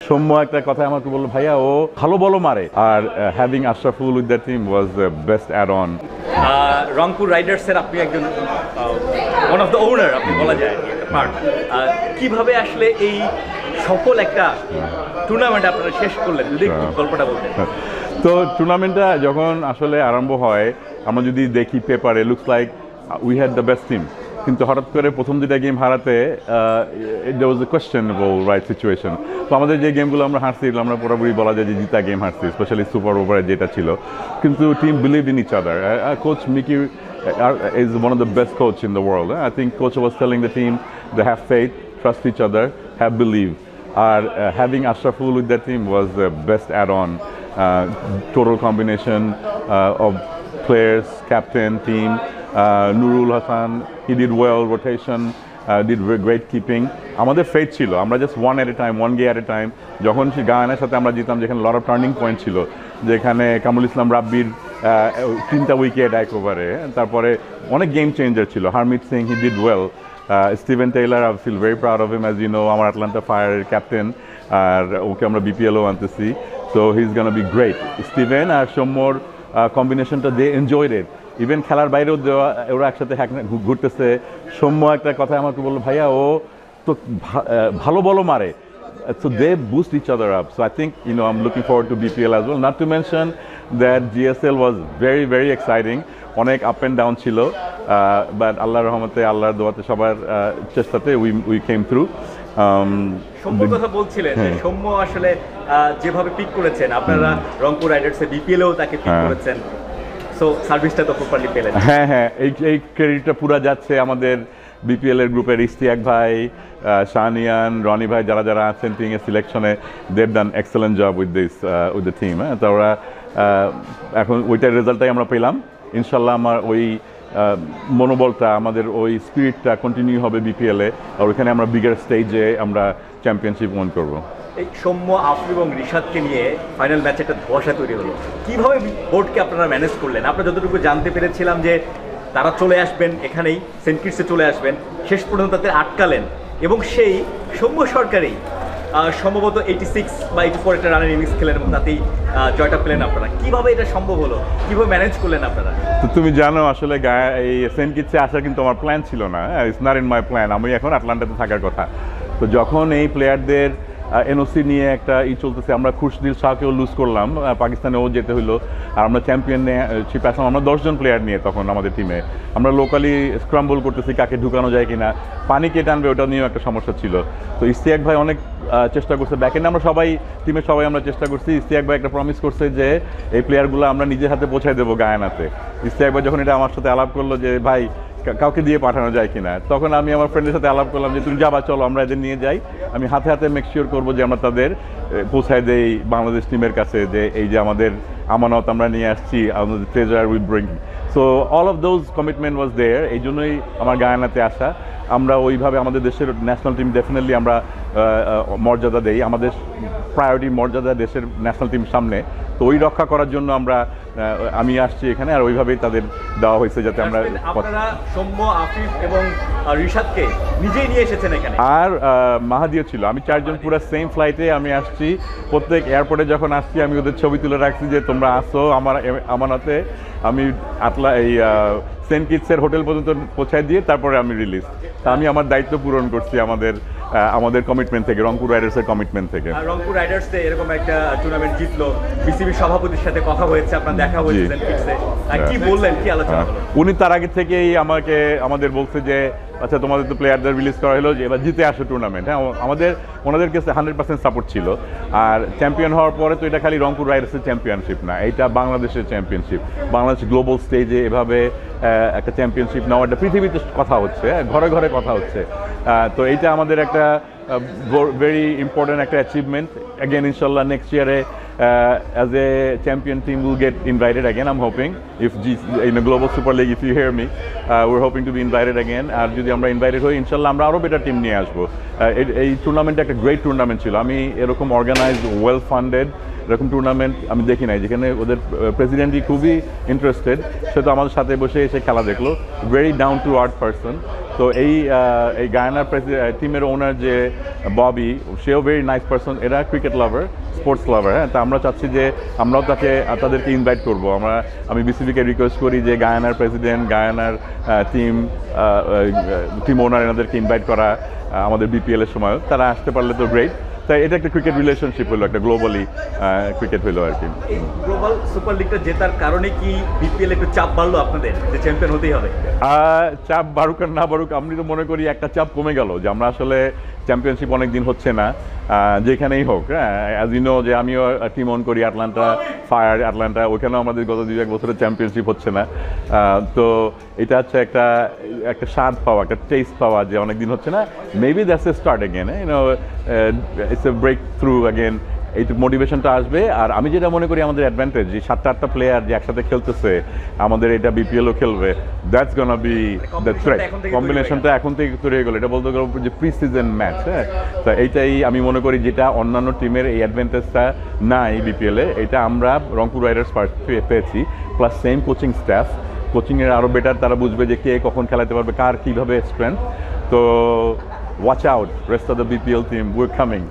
সৌম্য একটা কথা আমাকে বললো, ভাইয়া ও ভালো বলও মারে, আর having Ashraful with the team was the best add on. Rangpur রাইডার্সের আপনি একজন ওয়ান অফ দ্য ওনার আপনি বলা যায় একটা পার্ট। কিভাবে আসলে এই সফল একটা টুর্নামেন্ট আপনারা শেষ করলেন, যদি গল্পটা বলতেন। তো টুর্নামেন্টটা যখন আসলে আরম্ভ হয়, আমরা যদি দেখি পেপারে looks like we had the best team, কিন্তু হঠাৎ করে প্রথম দুটা গেম হারাতে দেয়ার ওয়াজ এ কোয়েশ্চেনেবল রাইট সিচুয়েশন। তো আমাদের যে গেমগুলো আমরা হারছি, আমরা পুরোপুরি বলা যায় যে জিতা গেম হারছি, স্পেশালি সুপার ওভারে যেটা ছিল। কিন্তু team believe in each other. Coach Mickey is one of the best coach in the world. I think coach was telling the team they have faith, trust each other, have belief. Having Ashraful with that team was the best add-on. Total combination of players, captain, team. Nurul Hassan, he did well, rotation, did great keeping. আমাদের faith ছিল, আমরা just one এট এ time, one গে এট এ time. যখন সে গায়ানের সাথে আমরা জিতাম, যেখানে lot of turning point ছিল, যেখানে কামরুল ইসলাম রাব্বির 3টা উইকেট এক ওভারে, তারপরে অনেক গেম চেঞ্জার ছিল। Harmeet Singh, he did well. Steven Taylor, I feel very proud of him, as you know, আমার আটলান্টা ফায়ারের ক্যাপ্টেন, আর ওকে আমরা বিপিএলও আনতেছি। So he is gonna be great. Steven আর সৌম্যর কম্বিনেশনটা দে এনজয়েড ইট। ইভেন খেলার বাইরেও দেওয়া, ওরা একসাথে ঘুরতেছে। সৌম্য একটা কথা আমাকে বললো, ভাইয়া ও তো ভালো বলও মারে। So they boost each other up. So I think, I'm looking forward to BPL as well. Not to mention that GSL was very, very exciting. অনেক আপ অ্যান্ড ডাউন ছিল, বাট আল্লাহর রহমতে, আল্লাহর দোয়াতে, সবার চেষ্টাতে উই কেম থ্রু। সৌম্যর কথা বলছিলেন যে সৌম্য আসলে যেভাবে পিক করেছেন আপনারা, রংপুর রাইডার্সে বিপিএলেও তাকে পিক করেছেন, সো সার্ভিসটা তো প্রপারলি পেলেন। হ্যাঁ, এই ক্রেডিটটা পুরো যাচ্ছে আমাদের বিপিএল এর গ্রুপের ইশতিয়াক ভাই, শানিয়ান, রনি ভাই, যারা আছেন টিম এর সিলেকশনে, they've done excellent job with the team. তো ওরা এখন ওইটার রেজাল্টটাই আমরা পেলাম। ইনশাল্লাহ আমার ওই মনোবলটা, আমাদের ওই স্পিরিটটা কন্টিনিউ হবে বিপিএলে, আর ওইখানে আমরা বিগার স্টেজে আমরা চ্যাম্পিয়নশিপ ওয়ান করবো। এই সৌম্য, আফরি এবং রিশাদকে নিয়ে ফাইনাল ম্যাচে একটা ধোঁয়াশা তৈরি হলো। কীভাবে বোর্ডকে আপনারা ম্যানেজ করলেন? আমরা যতটুকু জানতে পেরেছিলাম যে তারা চলে আসবেন, এখানেই সেন্ট কিটসে চলে আসবেন, শেষ পর্যন্ত তাদের আটকালেন, এবং সেই সৌম্য সরকারই সম্ভবত 86 বা 84 একটা রানের ইনিংস খেলেন এবং তাতেই জয়টা পেলেন আপনারা। কীভাবে এটা সম্ভব হলো, কীভাবে ম্যানেজ করলেন আপনারা? তো তুমি জানো আসলে এই সেন্ট কিটসে আসার কিন্তু আমার প্ল্যান ছিল না, it's not in my plan. আমি এখন আটলান্টাতে থাকার কথা। তো যখন এই প্লেয়ারদের এনওসি নিয়ে একটা চলতেছে, আমরা খুশদিল শাহকেও লুজ করলাম, পাকিস্তানেও যেতে হইলো, আর আমরা চ্যাম্পিয়নশিপ আসলাম আমরা 10 জন প্লেয়ার নিয়ে। তখন আমাদের টিমে আমরা লোকালি স্ক্রাম্বল করতেছি কাকে ঢুকানো যায় কিনা, পানি কে টানবে ওটা নিয়েও একটা সমস্যা ছিল। তো ইশতিয়াক ভাই অনেক চেষ্টা করছে, ব্যাকএন্ডে আমরা টিমের সবাই আমরা চেষ্টা করছি। ইশতিয়াক ভাই একটা প্রমিস করছে যে এই প্লেয়ারগুলো আমরা নিজের হাতে পৌঁছায় দেবো গায়ানাতে। ইশতিয়াক ভাই যখন এটা আমার সাথে আলাপ করলো যে ভাই কাউকে দিয়ে পাঠানো যায় কিনা, তখন আমি আমার ফ্রেন্ডের সাথে আলাপ করলাম যে তুমি যাবা, চলো আমরা এদের নিয়ে যাই। আমি হাতে হাতে মেক শিওর করবো যে আমরা তাদের পৌঁছায় দেই বাংলাদেশ টিমের কাছে, যে এই যে আমাদের আমানত আমরা নিয়ে আসছি, আমাদের treasure will bring. So all of those commitment was there. এই জন্যই আমার গায়ানাতে আসা। আমরা ওইভাবে আমাদের দেশের ন্যাশনাল টিম ডেফিনেটলি আমরা মর্যাদা দেই, আমাদের প্রায়োরিটি মর্যাদা দেশের ন্যাশনাল টিম সামনে। তো ওই রক্ষা করার জন্য আমি আসছি এখানে, আর ওইভাবেই তাদের দেওয়া হয়েছে যাতে আমরা। আপনারা সৌম্য, আফিফ এবং রিশাদকে নিজেই নিয়ে এসেছেন এখানে, আর মাহাদিও ছিল। আমি 4 জন পুরো সেম ফ্লাইটে আমি আসছি। প্রত্যেক এয়ারপোর্টে যখন আসছি আমি ওদের ছবি তুলে রাখছি যে তোমরা আসো আমানতে। আমি এই সেন্ট কিটসের হোটেল পর্যন্ত পৌঁছায় দিয়ে তারপরে আমি রিলিজ। তা আমি আমার দায়িত্ব পূরণ করছি আমাদের কমিটমেন্ট থেকে, রংপুর রাইডার্সের কমিটমেন্ট থেকে। রংপুর রাইডার্সে এরকম একটা টুর্নামেন্ট জিতলো, বিসিবি সভাপতির সাথে কথা হয়েছে, আপনার দেখা হয়েছে সেন্ট কিটসে, কি বললেন, কি আলোচনা হলো? উনি তার আগে থেকেই আমাদের বলছে যে আচ্ছা তোমাদের তো প্লেয়ারদের রিলিজ করা হলো, যে এবার জিতে আসো টুর্নামেন্ট। হ্যাঁ, ওনাদের কাছে 100% সাপোর্ট ছিল। আর চ্যাম্পিয়ন হওয়ার পরে তো এটা খালি রংপুর রাইডার্সের চ্যাম্পিয়নশিপ না, এটা বাংলাদেশের চ্যাম্পিয়নশিপ। বাংলাদেশ গ্লোবাল স্টেজে এভাবে একটা চ্যাম্পিয়নশিপ নেওয়াটা পৃথিবীতে কথা হচ্ছে, ঘরে ঘরে কথা হচ্ছে। তো এইটা আমাদের একটা ভেরি ইম্পর্টেন্ট একটা অ্যাচিভমেন্ট। অ্যাগেন ইনশাল্লাহ নেক্সট ইয়ারে as a champion team will get invited again. I'm hoping if in a global super league, if you hear me, we're hoping to be invited again. আর যদি আমরা invited হই ইনশাল্লাহ আমরা আরও better team নিয়ে আসবো। এই টুর্নামেন্টটা একটা গ্রেট টুর্নামেন্ট ছিল। আমি এরকম অর্গানাইজড, ওয়েল ফান্ডেড এরকম টুর্নামেন্ট আমি দেখি নাই, যেখানে ওদের প্রেসিডেন্টই খুবই ইন্টারেস্টেড। সে তো আমাদের সাথে বসে এসে খেলা দেখলো, very down to earth person. তো এই গায়ানার টিমের ওনার যে ববি, সেও ভেরি নাইস পারসন, এরা ক্রিকেট লাভার, স্পোর্টস লাভার। হ্যাঁ, তা আমরা চাচ্ছি যে আমরাও তাদেরকে ইনভাইট করবো। আমি বিসিবিকে রিকোয়েস্ট করি যে গায়ানার প্রেসিডেন্ট, গায়ানার টিম ওনার এনাদেরকে ইনভাইট করা আমাদের বিপিএল এর সময়। তারা আসতে পারলে তো গ্রেট। তাই এটা একটা ক্রিকেট রিলেশনশিপ হলো, একটা গ্লোবালি ক্রিকেট হলো আর কি। এই গ্লোবাল সুপার লিগটা জেতার কারণে কি বিপিএল একটু চাপ বাড়লো আপনাদের যে চ্যাম্পিয়ন হতেই হবে? চাপ বাড়ুক আর না বাড়ুক, আমি তো মনে করি একটা চাপ কমে গেল যে আমরা আসলে চ্যাম্পিয়নশিপ অনেক দিন হচ্ছে না, যেখানেই হোক। হ্যাঁ, অ্যাজ ইউ নো যে আমিও টিম অন করি আটলান্টা ফায়ার, আটলান্টা, ওখানেও আমাদের গত 2-1 বছরের চ্যাম্পিয়নশিপ হচ্ছে না। তো এটা হচ্ছে একটা স্বাদ পাওয়া, একটা টেস্ট পাওয়া যে অনেক দিন হচ্ছে না। Maybe that's a start again, it's a breakthrough again. এইটুকু মোটিভেশনটা আসবে। আর আমি যেটা মনে করি আমাদের অ্যাডভান্টেজ, যে 7-8টা প্লেয়ার যে একসাথে খেলতেছে, আমাদের এটা বিপিএলও খেলবে, that's gonna be the threat. কম্বিনেশনটা এখন থেকে তৈরি হয়ে গেলো, এটা বলতে গেলো যে প্রি সিজন ম্যাচ। হ্যাঁ, তো এইটাই আমি মনে করি যেটা অন্যান্য টিমের এই অ্যাডভান্টেজটা নাই বিপিএলে, এটা আমরা রংপুর রাইডার্স পেয়েছি। প্লাস সেম কোচিং স্টাফ, কোচিংয়ের আরও বেটার, তারা বুঝবে যে কে কখন খেলাতে পারবে, কার কীভাবে স্ট্রেংথ। তো watch out rest of the BPL team, we are coming.